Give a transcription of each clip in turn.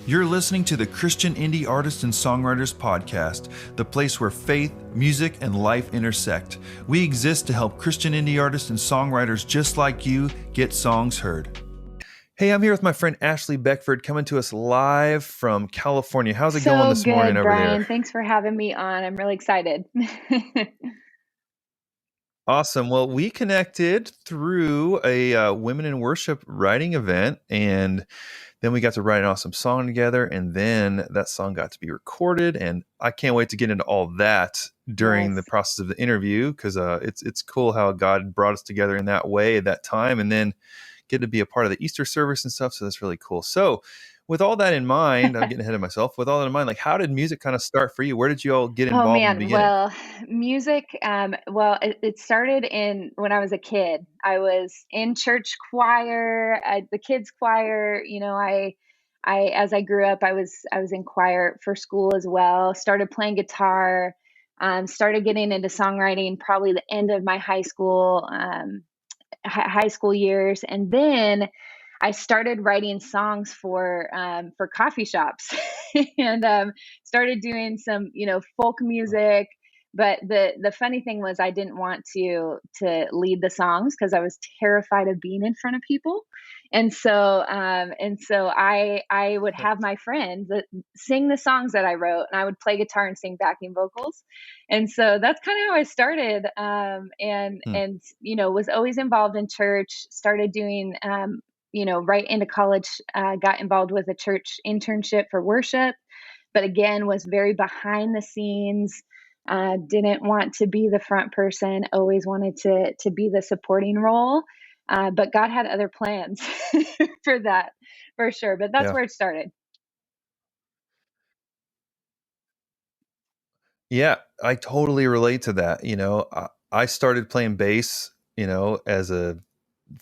You're listening to the Christian Indie Artists and Songwriters podcast, the place where faith, music, and life intersect. We exist to help Christian indie artists and songwriters just like you get songs heard. Hey, I'm here with my friend Ashley Beckford, coming to us live from California. How's it going this morning over Brian. there? Thanks for having me on. I'm really excited. Awesome. Well, we connected through a Women in Worship writing event, and then we got to write an awesome song together, and then that song got to be recorded, and I can't wait to get into all that during the process of the interview, because it's cool how God brought us together in that way at that time, and then get to be a part of the Easter service and stuff, so that's really cool. So with all that in mind, I'm getting ahead of myself. With all that in mind, like, how did music kind of start for you? Where did you all get involved in the beginning? Well, music, it started when I was a kid. I was in church choir, the kids choir. You know, as I grew up, I was in choir for school as well. Started playing guitar, started getting into songwriting probably the end of my high school years, and then I started writing songs for coffee shops and started doing some, folk music. But the funny thing was I didn't want to lead the songs because I was terrified of being in front of people. And so I would have my friends sing the songs that I wrote, and I would play guitar and sing backing vocals. And so that's kind of how I started. And was always involved in church, started doing, right into college, got involved with a church internship for worship, but again, was very behind the scenes, didn't want to be the front person, always wanted to be the supporting role. But God had other plans for that, for sure. But that's where it started. Yeah, I totally relate to that. I started playing bass, as a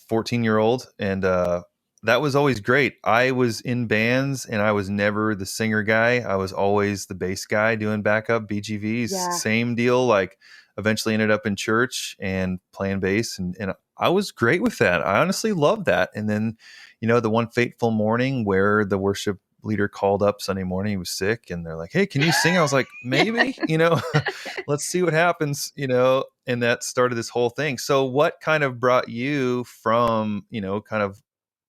14-year-old, and that was always great. I was in bands, and I was never the singer guy. I was always the bass guy doing backup BGVs. Yeah. Same deal. Like, eventually ended up in church and playing bass, and I was great with that. I honestly loved that. And then, the one fateful morning where the worship leader called up Sunday morning, he was sick, and they're like, "Hey, can you sing?" I was like, "Maybe, let's see what happens," and that started this whole thing. So what kind of brought you from, kind of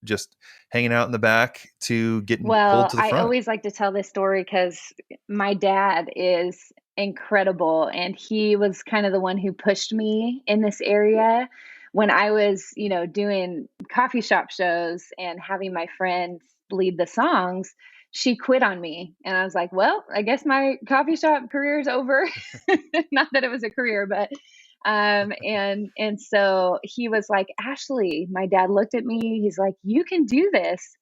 just hanging out in the back to getting pulled to the front? I always like to tell this story because my dad is incredible, and he was kind of the one who pushed me in this area when I was, doing coffee shop shows and having my friends lead the songs. She quit on me, and I was like, well, I guess my coffee shop career is over. Not that it was a career, but and so he was like, Ashley, my dad looked at me, he's like, you can do this.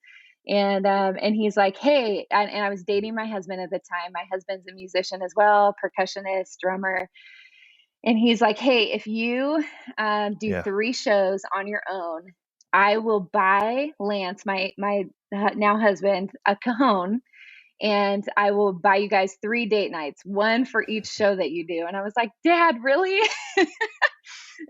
And he's like, hey, and I was dating my husband at the time. My husband's a musician as well, percussionist, drummer. And he's like, hey, if you do 3 shows on your own, I will buy Lance, my now husband, a cajon, and I will buy you guys 3 date nights, 1 for each show that you do. And I was like, Dad, really?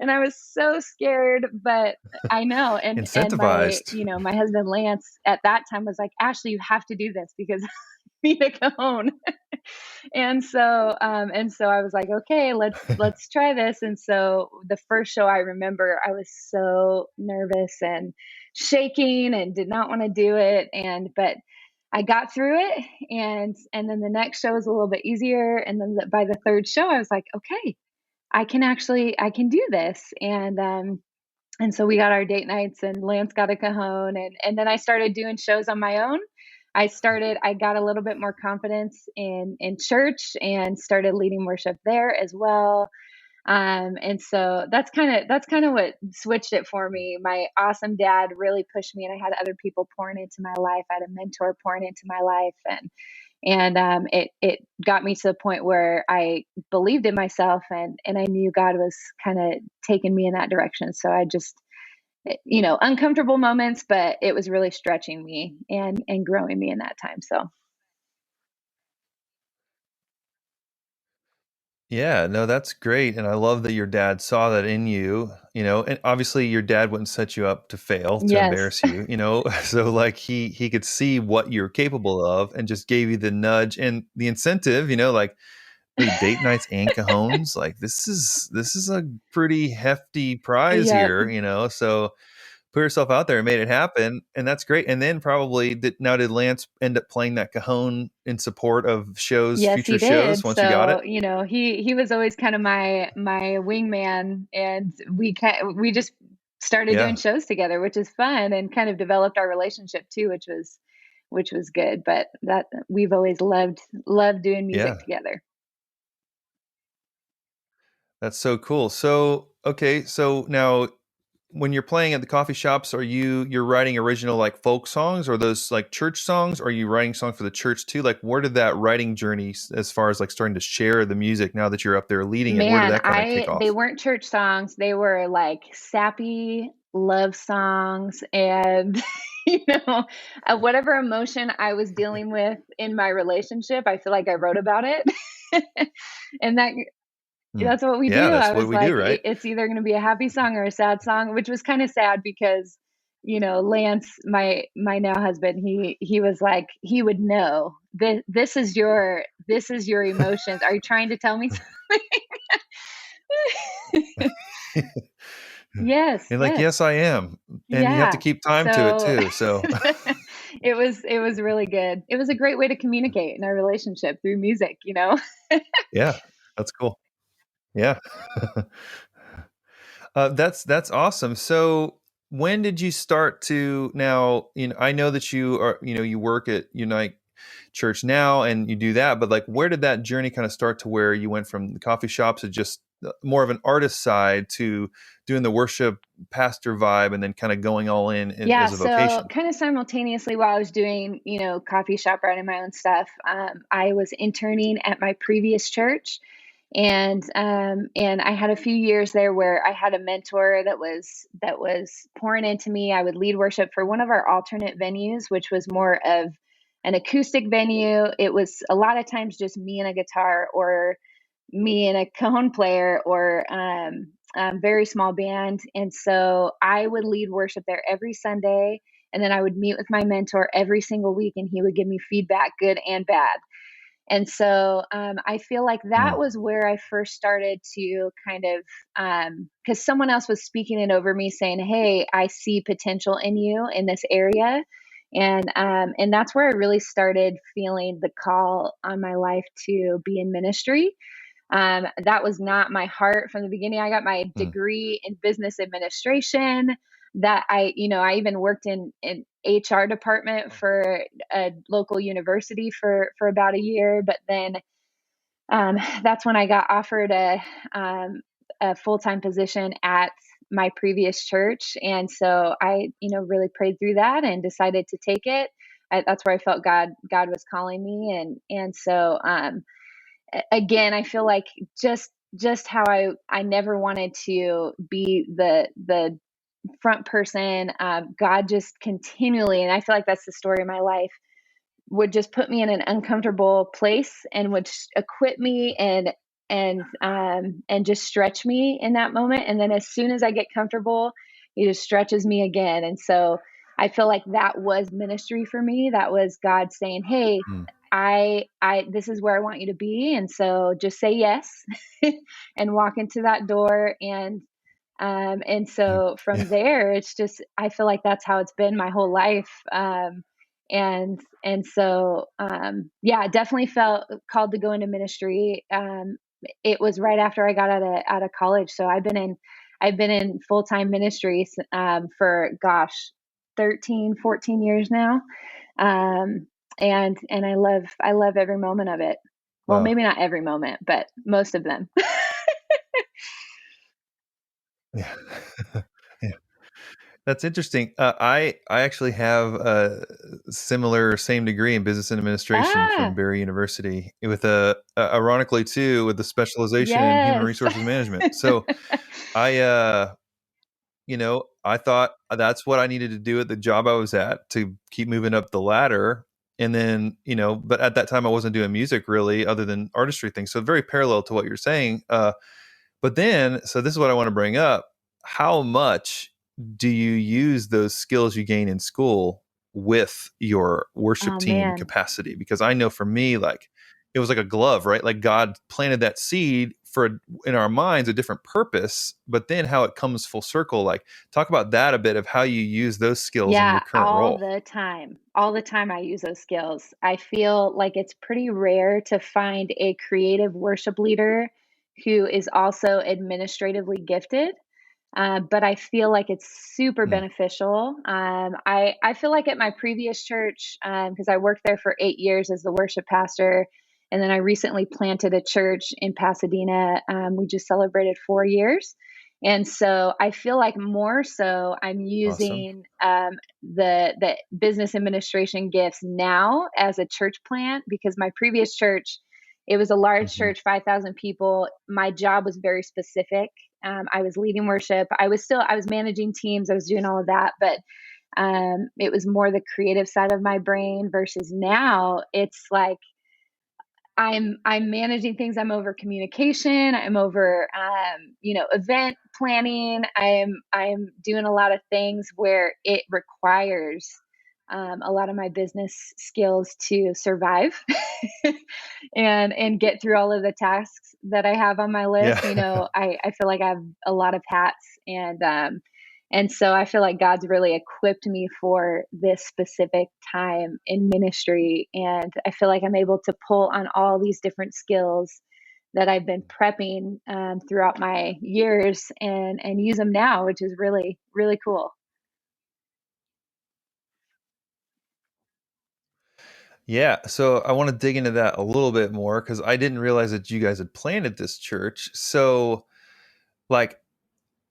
And I was so scared, but I know. And Incentivized. And my husband Lance at that time was like, Ashley, you have to do this because I need a cajon. And so I was like, okay, let's try this. And so the first show, I remember I was so nervous and shaking and did not want to do it. But I got through it, and then the next show was a little bit easier. And then by the 3rd show, I was like, okay, I can do this. And so we got our date nights, and Lance got a cajon, and then I started doing shows on my own. I got a little bit more confidence in church and started leading worship there as well. And so that's kind of what switched it for me. My awesome dad really pushed me, and I had other people pouring into my life. I had a mentor pouring into my life, and it got me to the point where I believed in myself, and I knew God was kind of taking me in that direction. So I just, uncomfortable moments, but it was really stretching me and growing me in that time. So Yeah, no, that's great. And I love that your dad saw that in you, and obviously your dad wouldn't set you up to fail, to Yes. embarrass you. So like he could see what you're capable of and just gave you the nudge and the incentive, like, wait, date nights and cajones? Like this is a pretty hefty prize Yep. here. So put yourself out there and made it happen, and that's great. And then probably did Lance end up playing that cajon in support of Yes, future he shows did. once you got So, it? he was always kind of my wingman, and we just started doing Yeah, shows together, which is fun, and kind of developed our relationship too, which was good. But that we've always loved doing music yeah. together. That's so cool. So, okay, so now when you're playing at the coffee shops, you're writing original like folk songs or those like church songs? Or are you writing songs for the church too? Like where did that writing journey as far as like starting to share the music now that you're up there leading it, where did Man, that kind of kick they off? weren't church songs. They were like sappy love songs, and whatever emotion I was dealing with in my relationship, I feel like I wrote about it. And Hmm. that's what we Yeah, do. that's I what was we do, like, right? it's either going to be a happy song or a sad song, which was kind of sad because, Lance, my now husband, he was like, he would know this is your emotions. Are you trying to tell me something? Yes, And like, yes. yes, I am. And you have to Yeah. keep time to it So too. So, it was really good. It was a great way to communicate in our relationship through music. yeah, that's cool. Yeah. That's awesome. So when did you start to now, I know that you work at Unite Church now and you do that, but like where did that journey kind of start to where you went from the coffee shops to just more of an artist side to doing the worship pastor vibe and then kind of going all in Yeah, as a so vocation? kind of simultaneously while I was doing, coffee shop writing my own stuff, I was interning at my previous church, and I had a few years there where I had a mentor that was pouring into me. I would lead worship for one of our alternate venues, which was more of an acoustic venue. It was a lot of times just me and a guitar, or me and a cajon player, or very small band. And so I would lead worship there every Sunday. And then I would meet with my mentor every single week, and he would give me feedback, good and bad. And so I feel like that Mm, was where I first started to kind of, because someone else was speaking it over me, saying, "Hey, I see potential in you in this area," and that's where I really started feeling the call on my life to be in ministry. That was not my heart from the beginning. I got my mm, degree in business administration. That I even worked in HR department for a local university for about a year. But then that's when I got offered a full time position at my previous church, and so I really prayed through that and decided to take it. That's where I felt God was calling me, and so again, I feel like just how I never wanted to be the front person. God just continually, and I feel like that's the story of my life, would just put me in an uncomfortable place and would equip me and just stretch me in that moment. And then as soon as I get comfortable, he just stretches me again. And so I feel like that was ministry for me. That was God saying, "Hey, mm. I this is where I want you to be." And so just say yes and walk into that door. And Mhm. so Yeah. from there, it's just, I feel like that's how it's been my whole life. And so yeah, I definitely felt called to go into ministry. It was right after I got out of college, so I've been in full-time ministry for, gosh, 13, 14 years now. um, and I love every moment of it. Well, Wow. maybe not every moment, but most of them. Yeah. Yeah. That's interesting. I actually have a similar same degree in business and administration from Ah, Barry University with ironically too with the specialization in human yes. resources management. So I I thought that's what I needed to do at the job I was at to keep moving up the ladder. And then, but at that time I wasn't doing music really other than artistry things. So very parallel to what you're saying. But then, so this is what I want to bring up. How much do you use those skills you gain in school with your worship Oh team man. capacity? Because I know for me, like, it was like a glove, right? Like God planted that seed in our minds a different purpose, but then how it comes full circle. Like, talk about that a bit of how you use those skills in your Yeah, current role. all the time I use those skills. I feel like it's pretty rare to find a creative worship leader who is also administratively gifted. But I feel like it's super Mm, beneficial. I feel like at my previous church, because I worked there for 8 years as the worship pastor, and then I recently planted a church in Pasadena. We just celebrated 4 years. And so I feel like more so I'm awesome. using the business administration gifts now as a church plant, because my previous church, it was a large Hmm. church, 5,000 people. My job was very specific. I was leading worship. I was managing teams. I was doing all of that, but it was more the creative side of my brain versus now it's like I'm managing things. I'm over communication. I'm over event planning. I'm doing a lot of things where it requires a lot of my business skills to survive and get through all of the tasks that I have on my list. Yeah. I feel like I have a lot of hats, and so I feel like God's really equipped me for this specific time in ministry. And I feel like I'm able to pull on all these different skills that I've been prepping throughout my years and use them now, which is really, really cool. Yeah, so I want to dig into that a little bit more because I didn't realize that you guys had planted this church. So, like,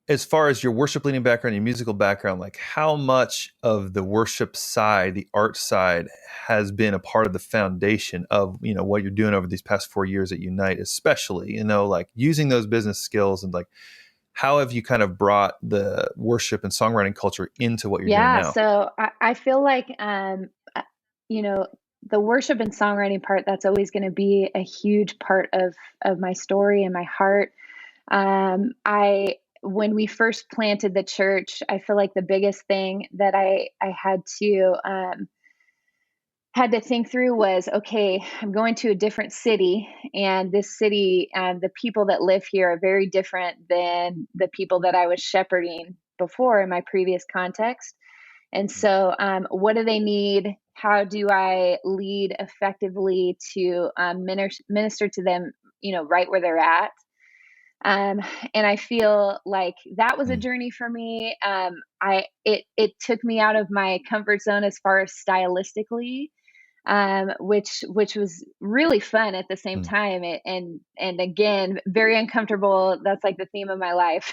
as far as your worship leading background, your musical background, like, how much of the worship side, the art side, has been a part of the foundation of what you're doing over these past 4 years at Unite, especially like using those business skills and like how have you kind of brought the worship and songwriting culture into what you're doing Yeah, now? so I feel like you know, the worship and songwriting part, that's always going to be a huge part of my story and my heart. I When we first planted the church, I feel like the biggest thing that I had to think through was, okay, I'm going to a different city, and this city, the people that live here are very different than the people that I was shepherding before in my previous context. And so, what do they need? How do I lead effectively to minister to them, right where they're at? Um, and I feel like that was a Mm, journey for me. It took me out of my comfort zone as far as stylistically, which was really fun at the same mm, time. And again, very uncomfortable. That's like the theme of my life.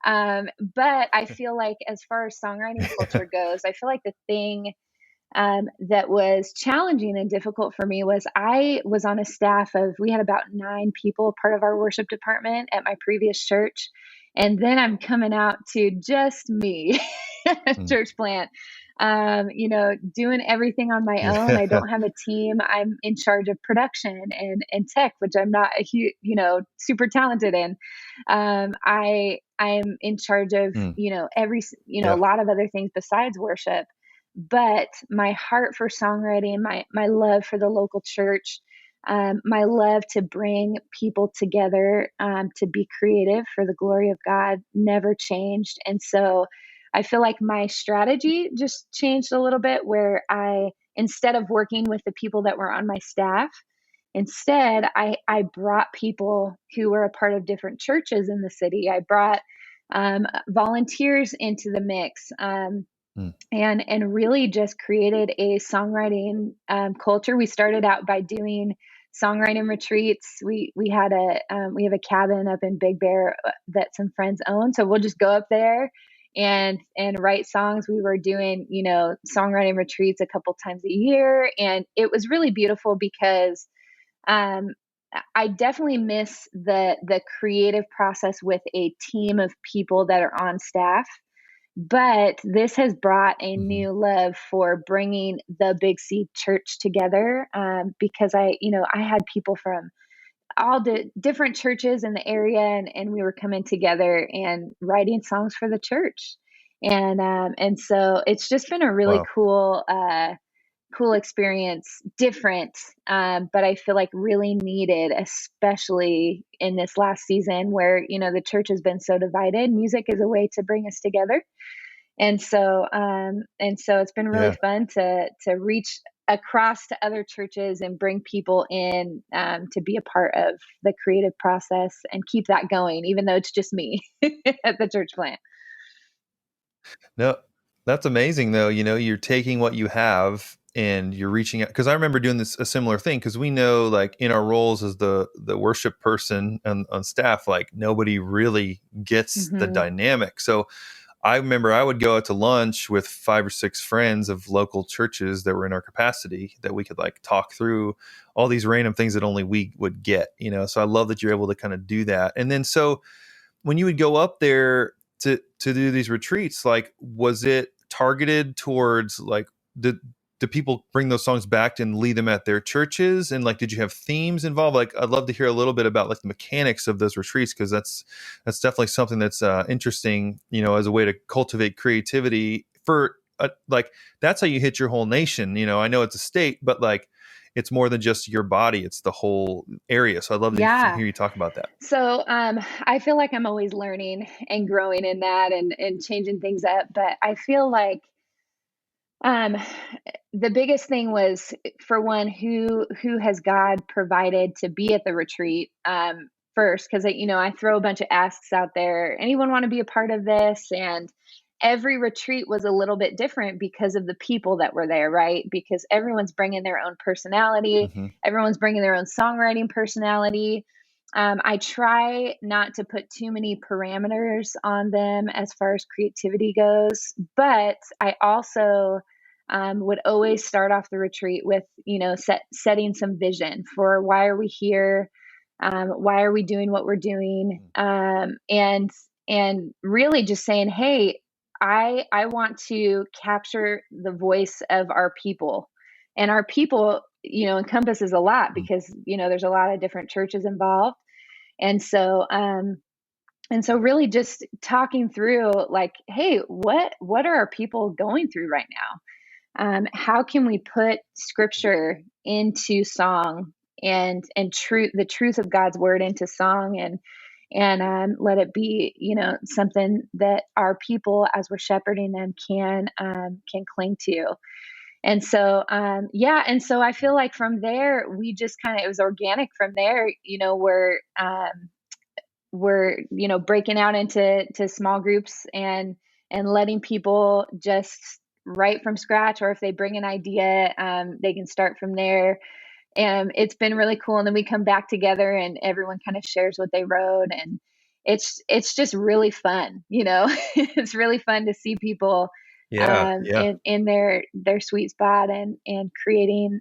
But I feel like as far as songwriting culture goes, I feel like the thing that was challenging and difficult for me was I was on a staff of, we had about 9 people, part of our worship department at my previous church. And then I'm coming out to just me, mm. church plant, doing everything on my own. I Yeah. don't have a team. I'm in charge of production and tech, which I'm not a huge, super talented in. I'm in charge of, Mm, a yeah. lot of other things besides worship. But my heart for songwriting, my love for the local church, my love to bring people together, to be creative for the glory of God, never changed. And so I feel like my strategy just changed a little bit, where instead of working with the people that were on my staff, instead I brought people who were a part of different churches in the city. I brought volunteers into the mix. Mm, And really just created a songwriting culture. We started out by doing songwriting retreats. We have a cabin up in Big Bear that some friends own, so we'll just go up there and write songs. We were doing songwriting retreats a couple times a year, and it was really beautiful because um, I definitely miss the creative process with a team of people that are on staff. But this has brought a Hmm. new love for bringing the Big C church together, because I had people from all the different churches in the area, and we were coming together and writing songs for the church. And so it's just been a really Wow. cool experience, different, but I feel like really needed, especially in this last season where, the church has been so divided. Music is a way to bring us together. And so it's been really Yeah. fun to reach across to other churches and bring people in, to be a part of the creative process and keep that going, even though it's just me at the church plant. No, that's amazing though. You're taking what you have and you're reaching out. Because I remember doing a similar thing. Because we know, like in our roles as the worship person on staff, like nobody really gets the Hmm. dynamic. So I remember I would go out to lunch with 5 or 6 friends of local churches that were in our capacity that we could like talk through all these random things that only we would get. So I love that you're able to kind of do that. And then so when you would go up there to do these retreats, like was it targeted towards like did people bring those songs back and lead them at their churches, and like did you have themes involved? Like I'd love to hear a little bit about like the mechanics of those retreats, because that's definitely something that's interesting, as a way to cultivate creativity for like that's how you hit your whole nation. I know it's a state, but like it's more than just your body, it's the whole area. So I'd love to Yeah. hear you talk about that. So I feel like I'm always learning and growing in that, and changing things up. But I feel like, Um, the biggest thing was, for one, who has God provided to be at the retreat, first, because I throw a bunch of asks out there. Anyone want to be a part of this? And every retreat was a little bit different because of the people that were there, right? Because everyone's bringing their own personality, Hmm. everyone's bringing their own songwriting personality. I try not to put too many parameters on them as far as creativity goes, but I also would always start off the retreat with, setting some vision for why are we here, why are we doing what we're doing, and really just saying, hey, I want to capture the voice of our people, and our people, encompasses a lot because there's a lot of different churches involved, and so really just talking through, like, hey, what are our people going through right now? How can we put scripture into song, and the truth of God's word into song, and let it be, something that our people, as we're shepherding them, can cling to. And so, yeah, and so I feel like from there we just kind of, it was organic from there. We're breaking out into small groups, and letting people just write from scratch, or if they bring an idea, they can start from there. And it's been really cool, and then we come back together and everyone kind of shares what they wrote, and it's just really fun. It's really fun to see people Yeah, yeah, in their sweet spot, and creating,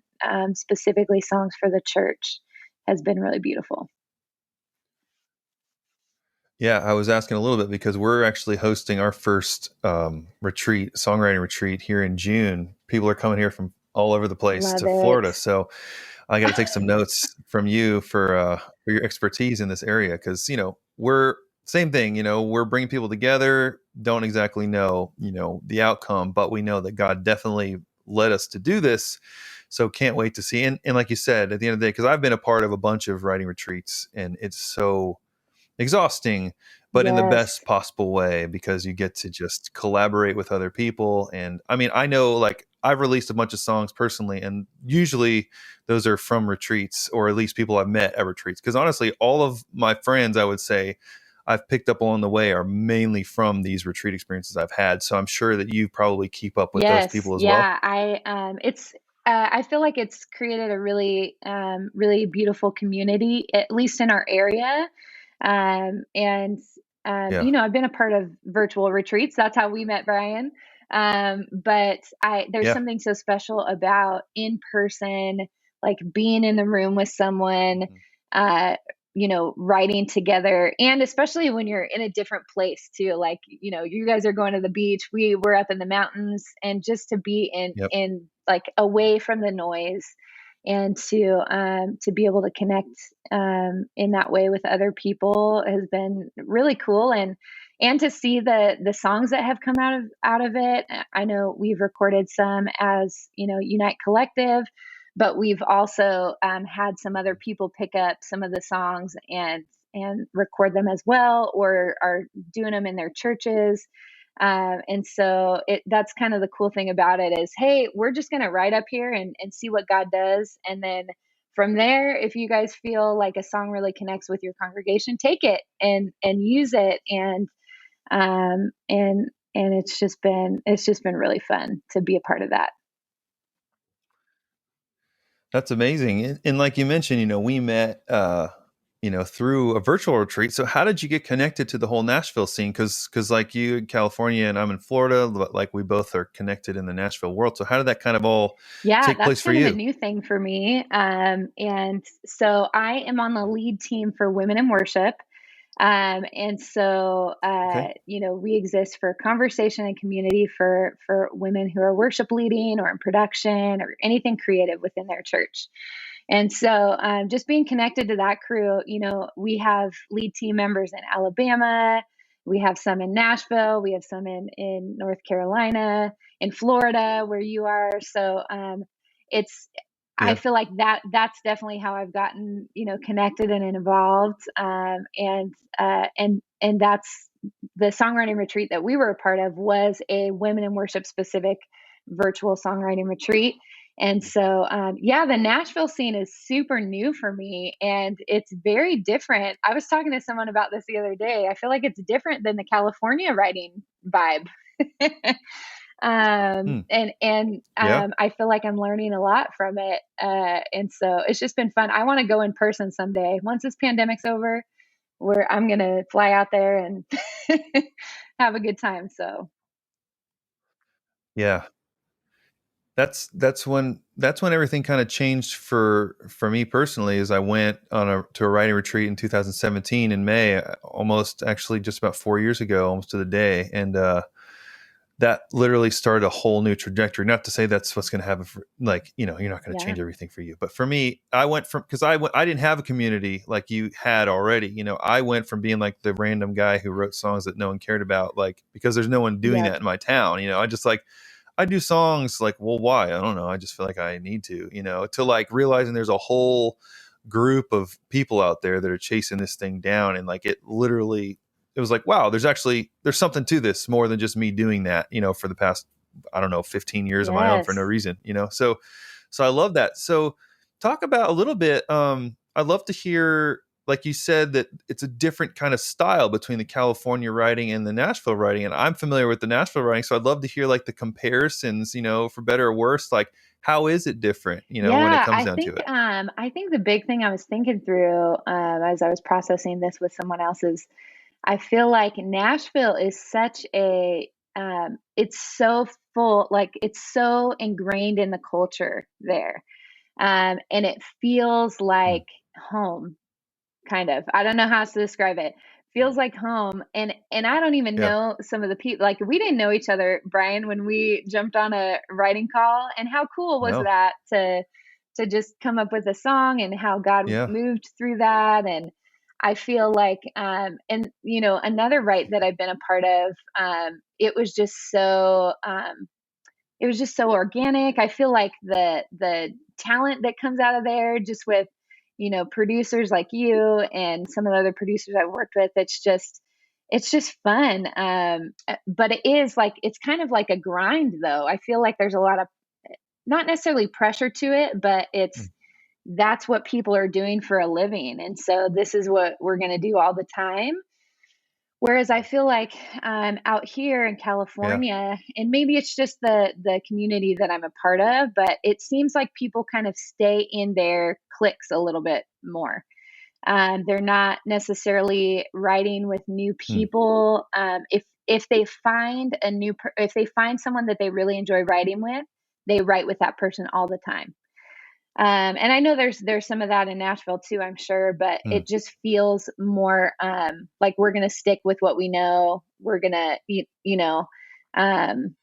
specifically songs for the church, has been really beautiful. yeah. I was asking a little bit because we're actually hosting our first retreat, songwriting retreat here in June. People are coming here from all over the place Love to Florida, it. so I got to take some notes from you for your expertise in this area, because we're same thing. We're bringing people together. Don't exactly know the outcome, but we know that God definitely led us to do this. So can't wait to see. And like you said, at the end of the day, because I've been a part of a bunch of writing retreats, and it's so exhausting, but in the best Yes. possible way, because you get to just collaborate with other people. And I mean, I know like I've released a bunch of songs personally, and usually those are from retreats, or at least people I've met at retreats. Because honestly, all of my friends, I would say, I've picked up along the way are mainly from these retreat experiences I've had. So I'm sure that you probably keep up with those Yes, people as well. yeah. I feel like it's created a really beautiful community, at least in our area. And Yeah. I've been a part of virtual retreats. That's how we met Brian. But I there's Yeah. something so special about in person, like being in the room with someone, Mhm. uh, writing together, and especially when you're in a different place too, like, you guys are going to the beach, we were up in the mountains, and just to be Yep. in like away from the noise, and to be able to connect in that way with other people has been really cool, and to see the songs that have come out of it. I know we've recorded some as Unite Collective, but we've also had some other people pick up some of the songs and record them as well, or are doing them in their churches. And so that's kind of the cool thing about it is, hey, we're just going to write up here and see what God does. And then from there, if you guys feel like a song really connects with your congregation, take it and use it. And it's just been really fun to be a part of that. That's amazing. And like you mentioned, we met, through a virtual retreat. So how did you get connected to the whole Nashville scene? Because like you in California and I'm in Florida, but like we both are connected in the Nashville world. So how did that kind of all Yeah, take that's place for kind of a you? new thing for me. And so I am on the lead team for Women in Worship. And so, Okay. we exist for conversation and community for women who are worship leading or in production or anything creative within their church. And so, just being connected to that crew, we have lead team members in Alabama, we have some in Nashville, we have some in North Carolina, in Florida, where you are. So, it's, I Yeah. feel like that's definitely how I've gotten, connected and involved. And that's the songwriting retreat that we were a part of was a women in worship specific virtual songwriting retreat. And so, yeah, the Nashville scene is super new for me, and it's very different. I was talking to someone about this the other day. I feel like it's different than the California writing vibe. Hmm. Yeah. I feel like I'm learning a lot from it. And so it's just been fun. I want to go in person someday. Once this pandemic's over, where I'm going to fly out there and have a good time. So, Yeah. That's when everything kind of changed for me personally. As I went to a writing retreat in 2017 in May, almost actually just about 4 years ago, almost to the day, and that literally started a whole new trajectory. Not to say that's what's going to happen for, like, you're not going to yeah, change everything for you, but for me, I went from, because I didn't have a community like you had already. I went from being like the random guy who wrote songs that no one cared about, like, because there's no one doing yep, that in my town. I just like, I do songs like, well, why? I don't know. I just feel like I need to like realizing there's a whole group of people out there that are chasing this thing down. And like, it was like, wow, there's something to this more than just me doing that, for the past, I don't know, 15 years of my own for no yes. reason. So I love that. So talk about a little bit. I'd love to hear, like you said, that it's a different kind of style between the California writing and the Nashville writing. And I'm familiar with the Nashville writing. So I'd love to hear like the comparisons, for better or worse, like how is it different, when it Yeah, comes down to it? I think the big thing I was thinking through as I was processing this with someone else is I feel like Nashville is such it's so full, like it's so ingrained in the culture there. And it feels Hmm. like home, kind of. I don't know how else to describe it. Feels like home. And I don't even Yeah. know some of the people. Like we didn't know each other, Brian, when we jumped on a writing call. And how cool was No. that to just come up with a song and how God Yeah. moved through that. And I feel like and another write that I've been a part of, it was just so organic. I feel like the talent that comes out of there, just with producers like you and some of the other producers I've worked with, it's just fun. But it is like it's kind of like a grind, though. I feel like there's a lot of not necessarily pressure to it, but Hmm. that's what people are doing for a living, and so this is what we're going to do all the time. Whereas I feel like out here in Yeah. California, and maybe it's just the community that I'm a part of, but it seems like people kind of stay in their cliques a little bit more. They're not necessarily writing with new Hmm. people. If they find if they find someone that they really enjoy writing with, they write with that person all the time. And I know there's some of that in Nashville too, I'm sure, but Mm, it just feels more like we're going to stick with what we know. We're going to, um,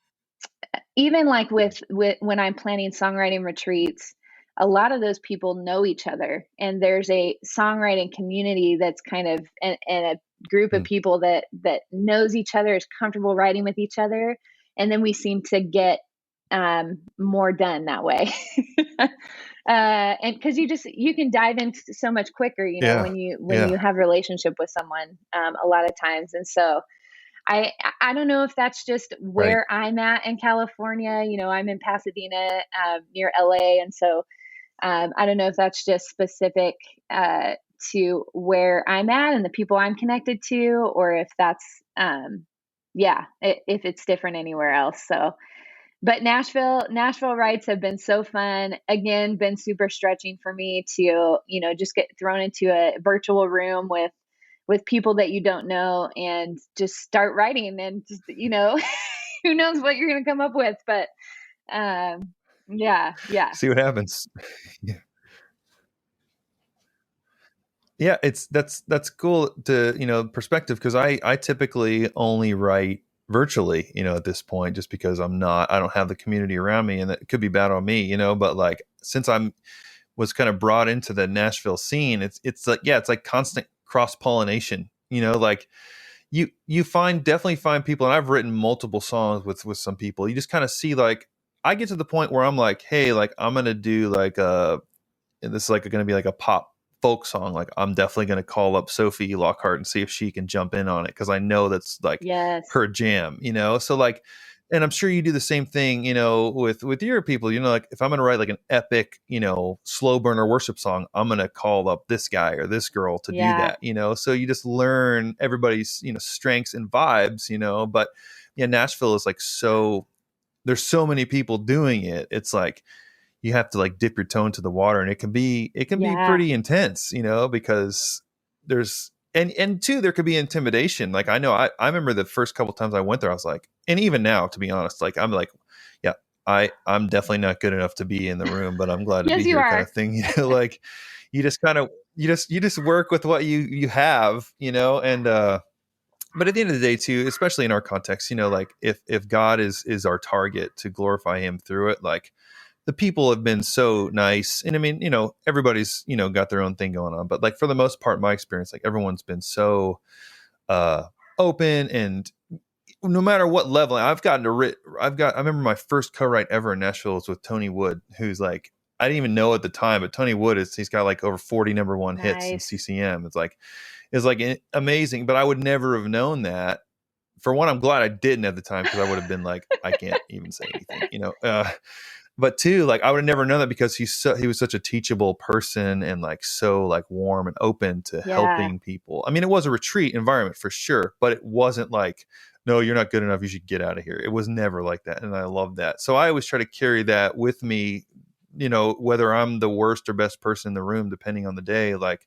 even like with when I'm planning songwriting retreats, a lot of those people know each other, and there's a songwriting community that's kind of and a group of mm. people that knows each other, is comfortable writing with each other, and then we seem to get more done that way. And because you can dive in so much quicker, Yeah. when Yeah. you have a relationship with someone, a lot of times. And so I I don't know if that's just Right. where I'm at in California. I'm in Pasadena, near LA, and so I don't know if that's just specific uh, to where I'm at and the people I'm connected to, or if that's if it's different anywhere else. So, but Nashville rides have been so fun. Again, been super stretching for me to just get thrown into a virtual room with people that you don't know and just start writing, and just who knows what you're going to come up with. But um yeah. See what happens. Yeah. Yeah, that's cool to, perspective, because I typically only write virtually, at this point, just because I don't have the community around me, and it could be bad on me, but like, since I'm was kind of brought into the Nashville scene, it's like, yeah, it's like constant cross pollination, like you definitely find people, and I've written multiple songs with some people. You just kind of see, like, I get to the point where I'm like, hey, like, I'm gonna do like this is like going to be like a pop folk song. Like, I'm definitely going to call up Sophie Lockhart and see if she can jump in on it, because I know that's like Yes. her jam, So like, and I'm sure you do the same thing, with your people, like, if I'm going to write like an epic, slow burner worship song, I'm going to call up this guy or this girl to do Yeah. that, So you just learn everybody's, strengths and vibes, but yeah, Nashville is like, there's so many people doing it. It's like, you have to like dip your toe into the water, and it can be Yeah. pretty intense, because there's and two, there could be intimidation. Like, I know I remember the first couple times I went there, I was like, and even now, to be honest, like, I'm like, yeah, I'm definitely not good enough to be in the room, but I'm glad to be Yes, you here, kind are. of thing. Like, you just kind of you just work with what you have, and but at the end of the day too, especially in our context, like, if God is our target to glorify him through it, like, the people have been so nice. And I mean, everybody's, got their own thing going on, but like, for the most part, my experience, like, everyone's been so uh open, and no matter what level. I remember my first co-write ever in Nashville was with Tony Wood, who's like, I didn't even know at the time, but Tony Wood he's got like over 40 number one hits in Nice. CCM. It's like amazing, but I would never have known that. For one, I'm glad I didn't at the time, because I would have been like, I can't even say anything, but two, like, I would have never known that, because he was such a teachable person, and like, so like warm and open to Yeah. helping people. I mean, it was a retreat environment for sure, but it wasn't like, no, you're not good enough, you should get out of here. It was never like that, and I love that. So I always try to carry that with me, whether I'm the worst or best person in the room, depending on the day. Like,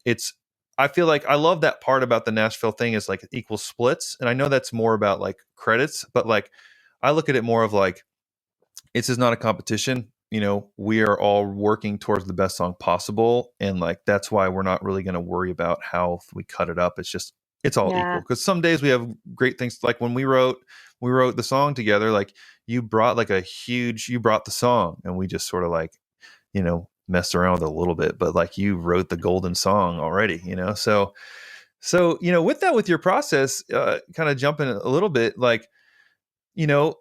it's I feel like I love that part about the Nashville thing, is like equal splits, and I know that's more about like credits, but like, I look at it more of like, this is not a competition. We are all working towards the best song possible. And like, that's why we're not really going to worry about how we cut it up. It's all equal. Yeah. Cause some days we have great things. Like, when we wrote the song together, like, you brought the song, and we just sort of like, messed around with it a little bit, but like, you wrote the golden song already, so, with your process, kind of jumping a little bit, like, you know,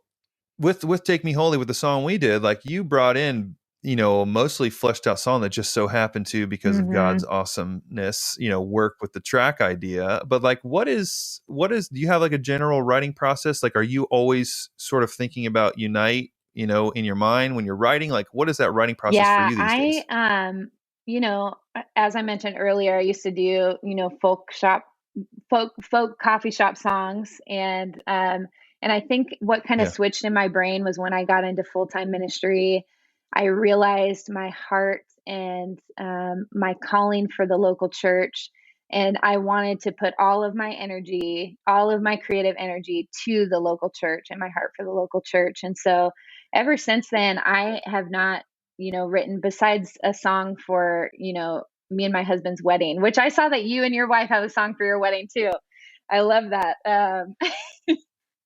with Take Me Holy, with the song we did, like, you brought in, a mostly fleshed out song that just so happened to, because of God's Mhm. awesomeness, work with the track idea. But like, do you have like a general writing process? Like, are you always sort of thinking about Unite, in your mind when you're writing? Like, what is that writing process for Yeah, you these days? as I mentioned earlier, I used to do, folk coffee shop songs, and I think what kind of Yeah. switched in my brain was when I got into full-time ministry. I realized my heart and my calling for the local church, and I wanted to put all of my energy, all of my creative energy, to the local church, and my heart for the local church. And so ever since then, I have not written besides a song for, me and my husband's wedding, which I saw that you and your wife have a song for your wedding too. I love that.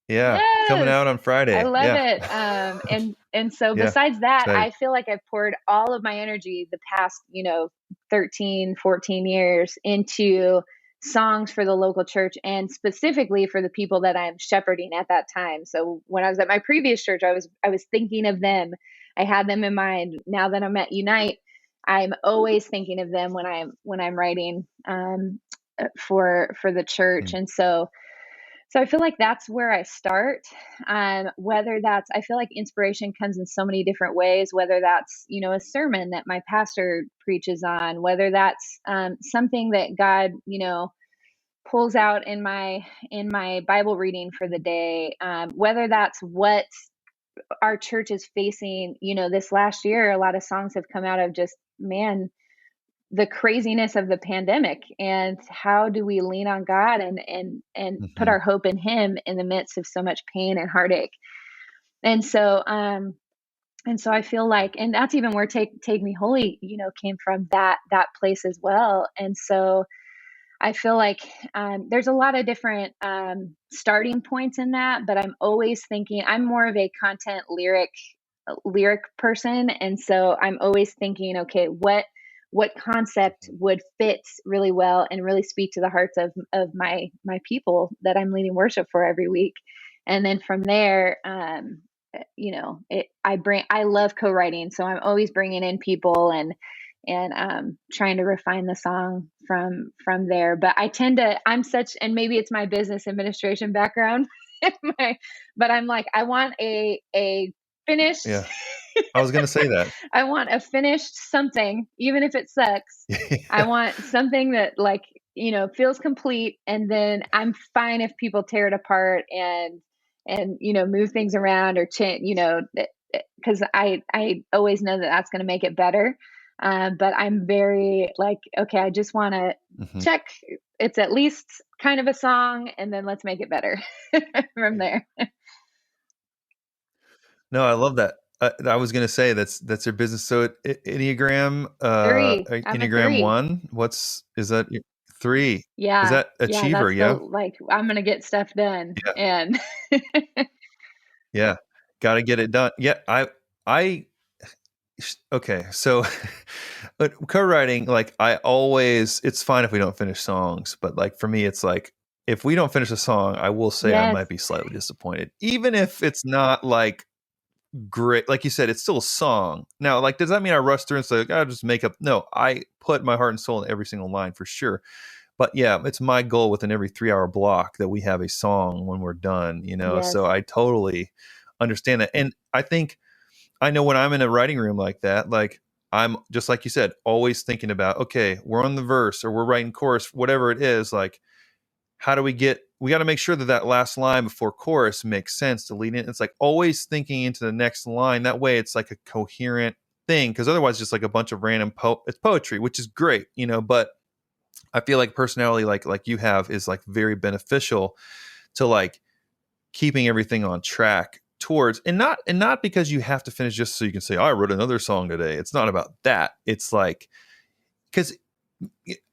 Yeah. Coming Yes, out on I Friday. love Yeah. it. And so Yeah. besides that, Excited. I feel like I've poured all of my energy the past, 13, 14 years into songs for the local church and specifically for the people that I'm shepherding at that time. So when I was at my previous church, I was thinking of them. I had them in mind. Now that I'm at Unite, I'm always thinking of them when I'm writing for the church. Mm. And so I feel like that's where I start. Whether that's, I feel like inspiration comes in so many different ways, whether that's, a sermon that my pastor preaches on, whether that's something that God, pulls out in my Bible reading for the day, whether that's what our church is facing, this last year, a lot of songs have come out of just, man, the craziness of the pandemic and how do we lean on God and put Mm-hmm. our hope in him in the midst of so much pain and heartache. And so I feel like, and that's even where Take Me Holy, came from, that place as well. And so I feel like there's a lot of different starting points in that, but I'm always thinking I'm more of a content lyric person, and so I'm always thinking, okay, what concept would fit really well and really speak to the hearts of my people that I'm leading worship for every week, and then from there, I love co-writing, so I'm always bringing in people and trying to refine the song from there. But I'm such, and maybe it's my business administration background, but I'm like, I want a finished Yeah. I was going to say that. I want a finished something, even if it sucks. I Yeah. want something that feels complete, and then I'm fine if people tear it apart and move things around or change, because I always know that that's going to make it better. But I'm very like, okay, I just want to Mm-hmm. check it's at least kind of a song, and then let's make it better from there. No, I love that. I was going to say that's your business. So Enneagram, Three. I'm a Enneagram three. 1, is that 3? Is Yeah. that Yeah. achiever? That's the, Yeah. like, I'm going to get stuff done. Yeah. And Yeah. Got to get it done. Yeah. I, okay. So, but co-writing, like it's fine if we don't finish songs, but like for me, it's like, if we don't finish a song, I will say I yes. might be slightly disappointed, even if it's not like great. Like you said, it's still a song. Now, like, does that mean I rush through and say, I'll just make up? No, I put my heart and soul in every single line for sure. But yeah, it's my goal within every 3-hour block that we have a song when we're done, Yes. So I totally understand that. And I know when I'm in a writing room like that, like I'm just like you said, always thinking about, okay, we're on the verse or we're writing chorus, whatever it is, like, how do we got to make sure that last line before chorus makes sense to lead in. It's like always thinking into the next line. That way it's like a coherent thing. Cause otherwise just like a bunch of random it's poetry, which is great, but I feel like personality, like you have, is like very beneficial to like keeping everything on track towards, and not because you have to finish just so you can say, oh, I wrote another song today. It's not about that. It's like, because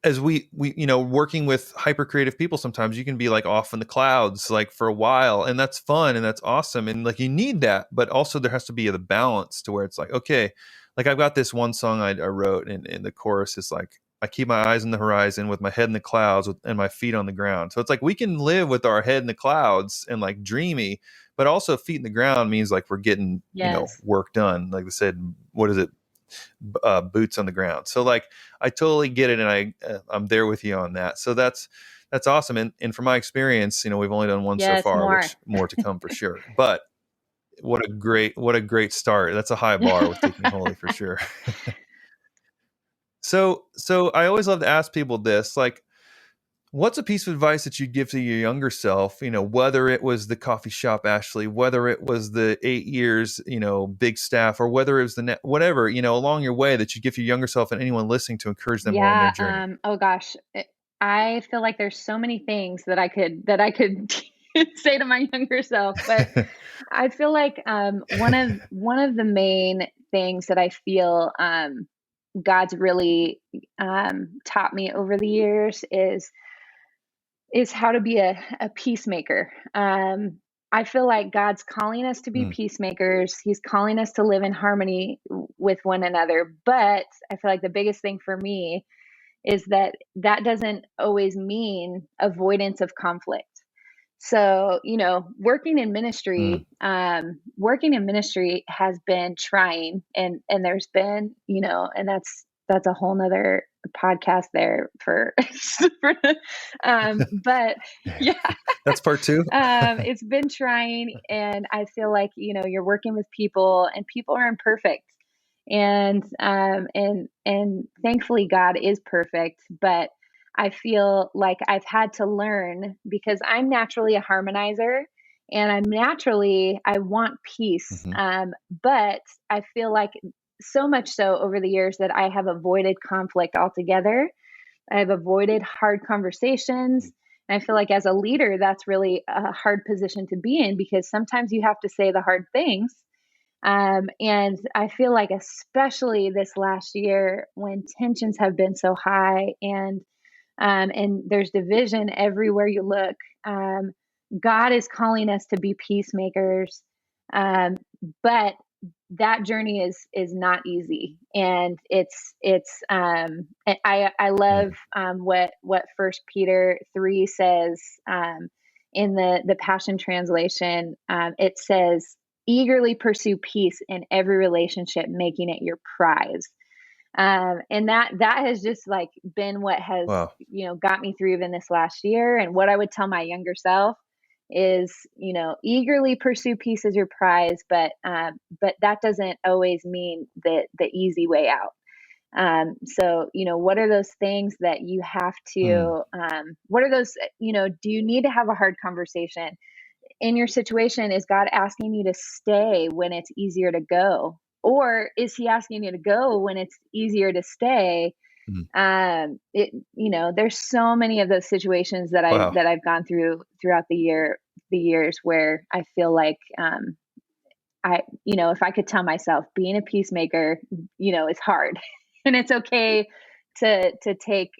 as we working with hyper creative people, sometimes you can be like off in the clouds like for a while, and that's fun and that's awesome, and like you need that, but also there has to be the balance to where it's like, okay, like I've got this one song I wrote, and the chorus is like, I keep my eyes on the horizon with my head in the clouds and my feet on the ground. So it's like we can live with our head in the clouds and like dreamy, but also feet in the ground means like we're getting Yes. work done. Like they said, what is it? Boots on the ground. So like I totally get it, and I'm there with you on that. So that's awesome. And from my experience, we've only done one so Yes. far, More. which more to come for sure. But what a great start. That's a high bar with Take Me Holy for sure. So I always love to ask people this, like, what's a piece of advice that you'd give to your younger self, whether it was the coffee shop Ashley, whether it was the 8 years, big staff, or whether it was whatever, along your way, that you give your younger self and anyone listening to encourage them along their Yeah. journey? Oh gosh. I feel like there's so many things that I could say to my younger self. But I feel like one of the main things that I feel God's really taught me over the years is how to be a peacemaker. I feel like God's calling us to be Mm, peacemakers. He's calling us to live in harmony with one another. But I feel like the biggest thing for me is that that doesn't always mean avoidance of conflict. So, mm. working in ministry has been trying, and there's been, and that's a whole nother podcast there for, but yeah, That's part two. it's been trying, and I feel like, you're working with people, and people are imperfect. And thankfully God is perfect, but I feel like I've had to learn, because I'm naturally a harmonizer, and I want peace. Hmm. But I feel like so much so over the years that I have avoided conflict altogether. I've avoided hard conversations. And I feel like as a leader, that's really a hard position to be in, because sometimes you have to say the hard things. And I feel like, especially this last year, when tensions have been so high, and there's division everywhere you look, God is calling us to be peacemakers. Um, but that journey is not easy, and I love what First Peter 3 says, in the Passion Translation. It says, eagerly pursue peace in every relationship, making it your prize. And that has just like been what has, Wow. got me through even this last year. And what I would tell my younger self is, eagerly pursue peace as your prize, but that doesn't always mean the easy way out. So, what are those things that you have Mm, to, what are those, do you need to have a hard conversation in your situation? Is God asking you to stay when it's easier to go? Or is he asking you to go when it's easier to stay? mm. There's so many of those situations that Wow. I've gone through throughout the years, where I feel like, if I could tell myself, being a peacemaker, is hard, and it's okay to take,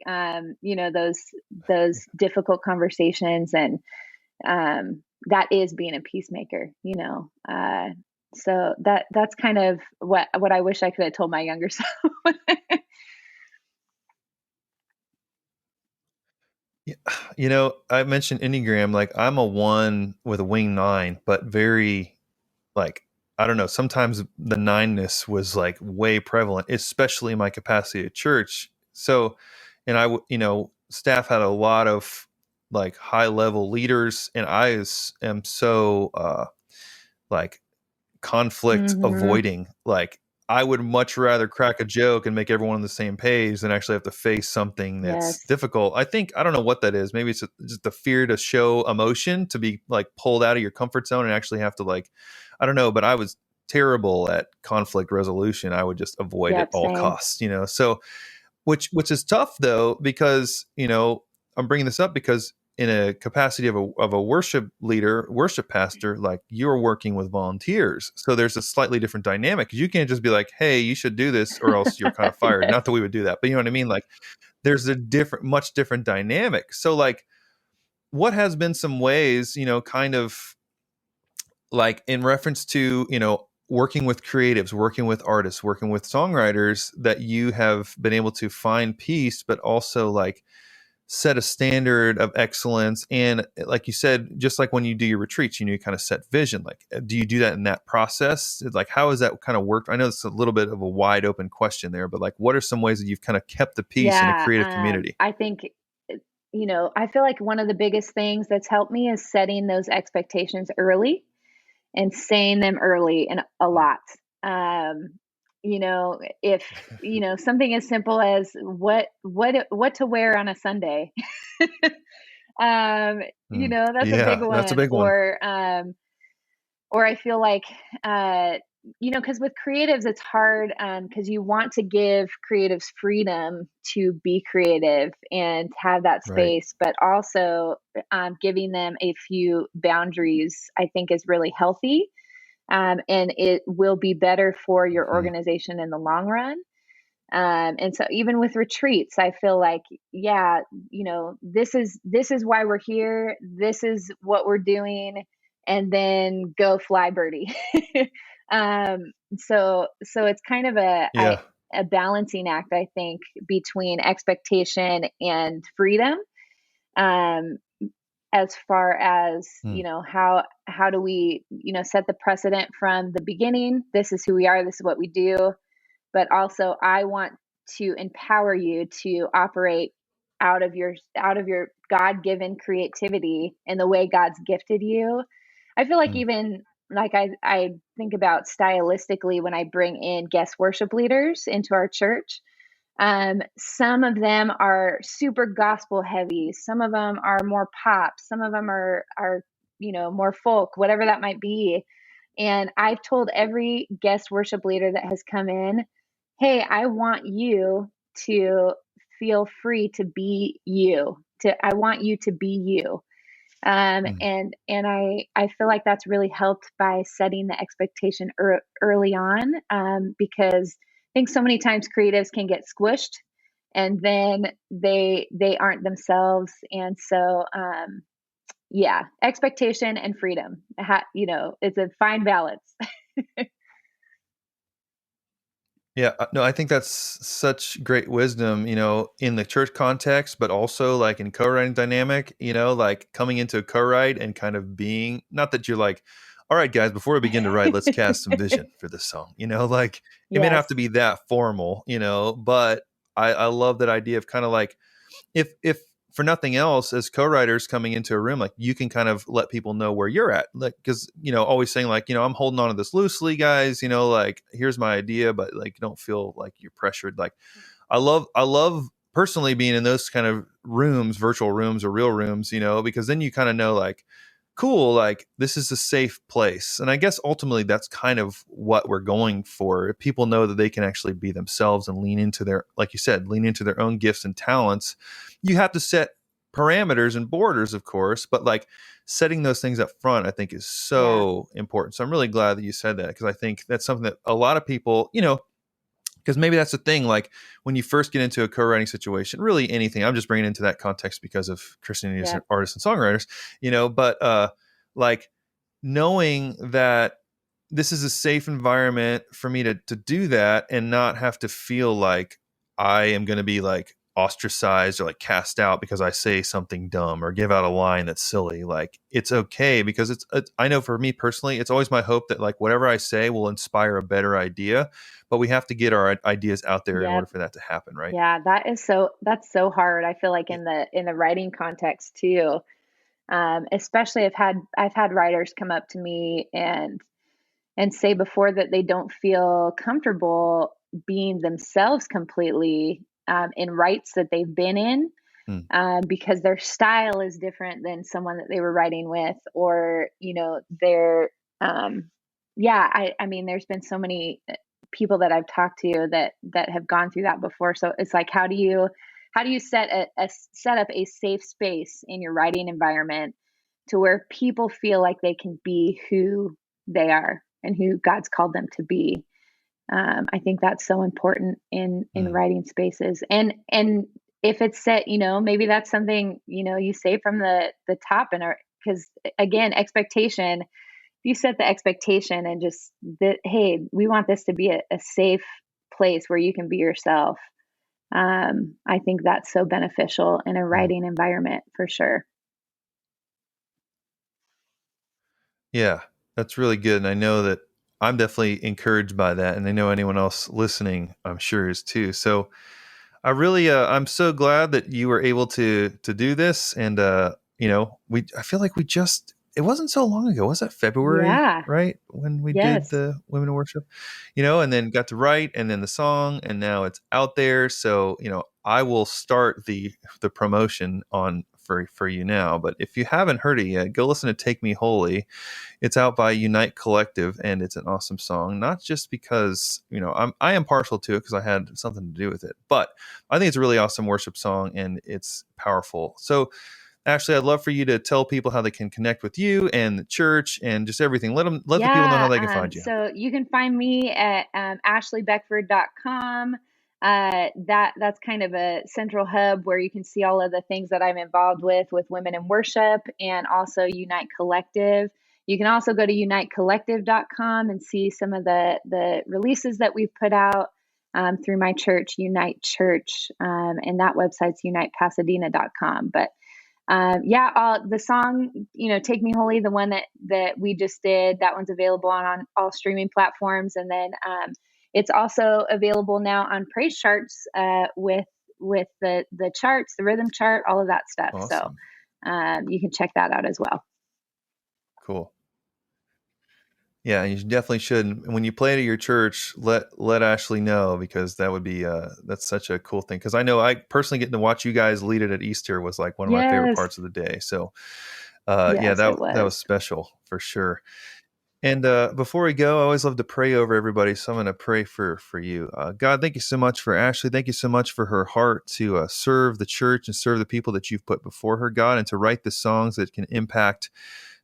those difficult conversations, and that is being a peacemaker. So that's kind of what I wish I could have told my younger self. Yeah, I mentioned Enneagram. Like, I'm a 1 with a wing 9, but very, like, I don't know. Sometimes the 9ness was like way prevalent, especially in my capacity at church. So, and staff had a lot of like high level leaders, and am so like conflict Hmm. avoiding. Like, I would much rather crack a joke and make everyone on the same page than actually have to face something that's Yes. difficult. I don't know what that is. Maybe it's just the fear to show emotion, to be like pulled out of your comfort zone and actually have to, like, I don't know, but I was terrible at conflict resolution. I would just avoid at Yep. all Same. costs. So which is tough though, because I'm bringing this up because in a capacity of a worship leader, worship pastor, like, you're working with volunteers, so there's a slightly different dynamic. You can't just be like, hey, you should do this or else you're kind of fired. Yes. Not that we would do that, but you know what I mean. Like, there's a much different dynamic. So, like, what has been some ways, kind of like in reference to, working with creatives, working with artists, working with songwriters, that you have been able to find peace, but also like set a standard of excellence? And like you said, just like when you do your retreats, you kind of set vision. Like, do you do that in that process? Like, how has that kind of worked? I know it's a little bit of a wide open question there, but like, what are some ways that you've kind of kept the peace in a Yeah. creative community? I think, I feel like one of the biggest things that's helped me is setting those expectations early, and saying them early, and a lot. Um, if, something as simple as what to wear on a Sunday. um, that's a big Yeah, that's a one. big one. Or I feel like, because with creatives, it's hard because you want to give creatives freedom to be creative and have that Right. space, but also giving them a few boundaries, I think, is really healthy. And it will be better for your Mhm. organization in the long run. And so even with retreats, I feel like, yeah, this is why we're here. This is what we're doing, and then go fly birdie. So it's kind of Yeah. a balancing act, I think, between expectation and freedom. Um, as far as, Mm. how do we, set the precedent from the beginning? This is who we are. This is what we do. But also, I want to empower you to operate out of your God-given creativity and the way God's gifted you. I feel like, Mm. even like, I think about stylistically when I bring in guest worship leaders into our church. Some of them are super gospel heavy. Some of them are more pop. Some of them are more folk, whatever that might be. And I've told every guest worship leader that has come in, hey, I want you to feel free to be you. I want you to be you. Mm. And I feel like that's really helped by setting the expectation early on, because I think so many times creatives can get squished, and then they aren't themselves. And so, yeah, expectation and freedom, it's a fine balance. Yeah, no, I think that's such great wisdom, in the church context, but also like in co-writing dynamic, like coming into a co-write and kind of being, not that you're like, all right, guys, before we begin to write, let's cast some vision for this song, like it may not have Yes. to be that formal, but I love that idea of kind of like, if for nothing else, as co-writers coming into a room, like you can kind of let people know where you're at, like, because always saying like, I'm holding on to this loosely, guys, like here's my idea, but like don't feel like you're pressured. Like I love personally being in those kind of rooms, virtual rooms or real rooms, because then you kind of know like, cool, like this is a safe place. And I guess ultimately that's kind of what we're going for. If people know that they can actually be themselves and lean into their, like you said, lean into their own gifts and talents. You have to set parameters and borders, of course, but like setting those things up front, I think is Yeah. so important. So I'm really glad that you said that, because I think that's something that a lot of people, because maybe that's the thing, like when you first get into a co-writing situation, really anything, I'm just bringing it into that context because of Christianity as Yeah. artists and songwriters, but like knowing that this is a safe environment for me to do that and not have to feel like I am going to be like ostracized or like cast out because I say something dumb or give out a line that's silly. Like it's okay, because it's I know for me personally, it's always my hope that like whatever I say will inspire a better idea, but we have to get our ideas out there in Yeah. order for that to happen, right? Yeah. That's so hard. I feel like in the writing context too. Especially I've had writers come up to me and say before that they don't feel comfortable being themselves completely, in rights that they've been in, Mm. because their style is different than someone that they were writing with, or their yeah. I mean, there's been so many people that I've talked to that have gone through that before. So it's like, how do you set up a safe space in your writing environment to where people feel like they can be who they are and who God's called them to be. I think that's so important in Mm. writing spaces. And if it's set, maybe that's something you say from the top, and because again, expectation. If you set the expectation and just that, hey, we want this to be a safe place where you can be yourself. I think that's so beneficial in a Mm. writing environment for sure. Yeah, that's really good. And I know that I'm definitely encouraged by that. And I know anyone else listening, I'm sure, is too. So I'm so glad that you were able to do this. And, I feel like it wasn't so long ago. Was that February, Yeah. right? When we did Yes. the Women in Worship, and then got to write and then the song, and now it's out there. So, I will start the promotion on for you now. But if you haven't heard it yet, go listen to Take Me Holy. It's out by Unite Collective, and it's an awesome song. Not just because I am partial to it because I had something to do with it, but I think it's a really awesome worship song, and it's powerful. So, Ashley, I'd love for you to tell people how they can connect with you and the church and just everything. Let the people know how they can find you. So you can find me at ashleybeckford.com. That's kind of a central hub where you can see all of the things that I'm involved with women in worship, and also Unite Collective. You can also go to unitecollective.com and see some of the releases that we've put out through my church, Unite Church, and that website's unitepasadena.com. But the song, Take Me Holy, the one that we just did, that one's available on all streaming platforms. And then it's also available now on praise charts with the charts, the rhythm chart, all of that stuff. Awesome. So you can check that out as well. Cool. Yeah, you definitely should. And when you play it at your church, let Ashley know, because that would be that's such a cool thing. Because I know I personally getting to watch you guys lead it at Easter was like one of my favorite parts of the day. So that was special for sure. And before we go, I always love to pray over everybody. So I'm going to pray for you. God, thank you so much for Ashley. Thank you so much for her heart to serve the church and serve the people that you've put before her, God, and to write the songs that can impact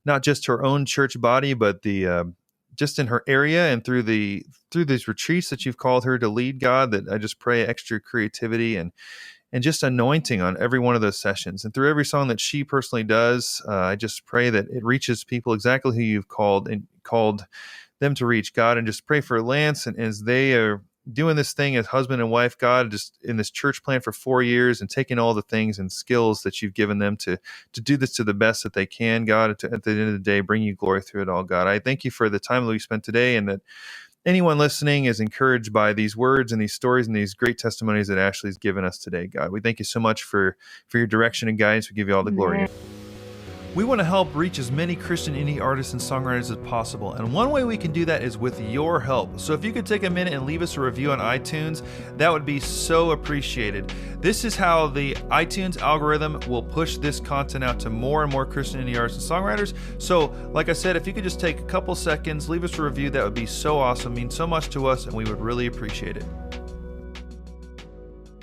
not just her own church body, but the just in her area and through these retreats that you've called her to lead, God, that I just pray extra creativity and just anointing on every one of those sessions. And through every song that she personally does, I just pray that it reaches people exactly who you've called them to reach, God. And just pray for Lance, and as they are doing this thing as husband and wife, God, just in this church plan for 4 years and taking all the things and skills that you've given them to do this to the best that they can, God, at the end of the day, bring you glory through it all, God. I thank you for the time that we spent today, and that anyone listening is encouraged by these words and these stories and these great testimonies that Ashley's given us today, God. We thank you so much for your direction and guidance. We give you all the glory. We want to help reach as many Christian indie artists and songwriters as possible, and one way we can do that is with your help. So if you could take a minute and leave us a review on iTunes, that would be so appreciated. This is how the iTunes algorithm will push this content out to more and more Christian indie artists and songwriters. So like I said, if you could just take a couple seconds, leave us a review, that would be so awesome, means so much to us, and we would really appreciate it.